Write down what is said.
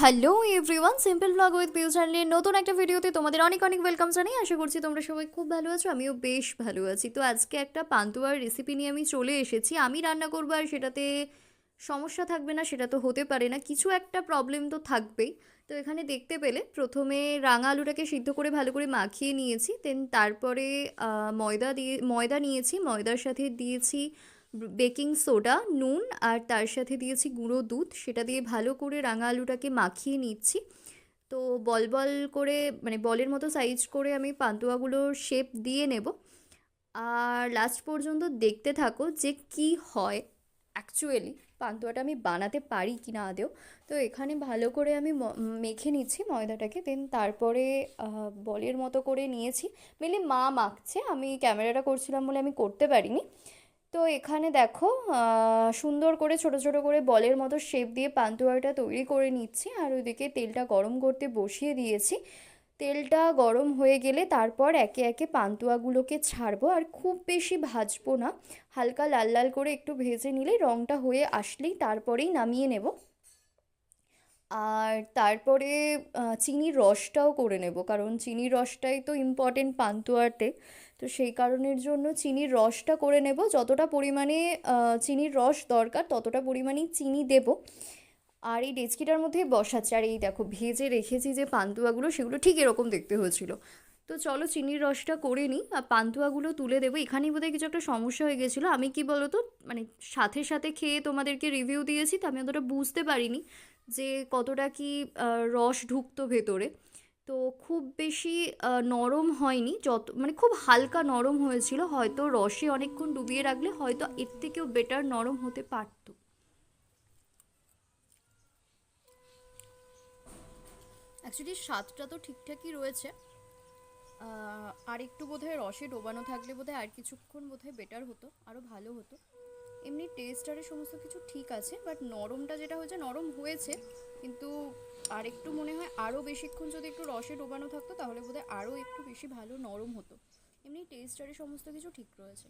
Hello everyone, simple blog with Piu চ্যানেলের নতুন একটা ভিডিওতে তোমাদের অনেক অনেক ওয়েলকাম জানাই। আশা করছি তোমরা সবাই খুব ভালো আছো, আমিও বেশ ভালো আছি। তো আজকে একটা পান্তুয়ার রেসিপি নিয়ে আমি চলে এসেছি। আমি রান্না করবো আর সেটাতে সমস্যা থাকবে না সেটা তো হতে পারে না, কিছু একটা প্রবলেম তো থাকবেই। তো এখানে দেখতে পেলে প্রথমে রাঙা আলুটাকে সিদ্ধ করে ভালো করে মাখিয়ে নিয়েছি, দেন তারপরে ময়দা নিয়েছি, ময়দার সাথে দিয়েছি বেকিং সোডা, নুন, আর তার সাথে দিয়েছি গুঁড়ো দুধ। সেটা দিয়ে ভালো করে রাঙা আলুটাকে মাখিয়ে নিচ্ছি। তো বল বল করে মানে বলের মতো সাইজ করে আমি পান্তুয়াগুলোর শেপ দিয়ে নেব। আর লাস্ট পর্যন্ত দেখতে থাকো যে কি হয় অ্যাকচুয়ালি পান্তুয়াটা আমি বানাতে পারি কি না আদেও। তো এখানে ভালো করে আমি মেখে নিচ্ছি ময়দাটাকে, দেন তারপরে বলের মতো করে নিয়েছি। মেনলি মা মাখছে, আমি ক্যামেরাটা করছিলাম বলে আমি করতে পারিনি। তো এখানে দেখো সুন্দর করে ছোট ছোট করে বলের মতো শেপ দিয়ে পান্তুয়াটা তৈরি করে নিচ্ছি। আর ওইদিকে তেলটা গরম করতে বসিয়ে দিয়েছি। তেলটা গরম হয়ে গেলে তারপর একে একে পান্তুয়াগুলোকে ছাড়বো, আর খুব বেশি ভাজবো না, হালকা লাল লাল করে একটু ভেজে নিলে রঙটা হয়ে আসলেই তারপরেই নামিয়ে নেব। আর তারপরে চিনির রসটাও করে নেব, কারণ চিনির রসটাই তো ইম্পর্টেন্ট পান্তুয়াতে। তো সেই কারণের জন্য চিনির রসটা করে নেব, যতটা পরিমাণে চিনির রস দরকার ততটা পরিমাণেই চিনি দেব। আর এই ডেচকিটার মধ্যেই বসাচ্ছি, আর এই দেখো ভেজে রেখেছি যে পান্তুয়াগুলো, সেগুলো ঠিক এরকম দেখতে হয়েছিল। তো চলো চিনির রসটা করে নিই আর পান্তুয়াগুলো তুলে দেবো। এখানেই বোধহয় কিছু একটা সমস্যা হয়ে গেছিলো, আমি কি বলো তো মানে সাথে সাথে খেয়ে তোমাদেরকে রিভিউ দিয়েছি, তো আমি অতটা বুঝতে পারিনি যে কতটা কি রস ঢুকতো ভেতরে। তো খুব বেশি নরম হয়নি, যত মানে খুব হালকা নরম হয়েছিল, হয়তো রসে অনেকক্ষণ ডুবিয়ে রাখলে হয়তো এর থেকেও বেটার নরম হতে পারতো। অ্যাকচুয়ালি স্বাদটা তো ঠিকঠাকই রয়েছে, আর একটু বোধহয় রসে ডোবানো থাকলে বোধহয় আর কিছুক্ষণ বোধহয় বেটার হতো, আরও ভালো হতো। এমনি টেস্ট আর সমস্ত কিছু ঠিক আছে, বাট নরমটা যেটা হয়েছে নরম হয়েছে, কিন্তু আর একটু মনে হয় আরও বেশিক্ষণ যদি একটু রসে ডোবানো থাকতো তাহলে বোধহয় আরও একটু বেশি ভালো নরম হতো। এমনি টেস্ট আর সমস্ত কিছু ঠিক রয়েছে।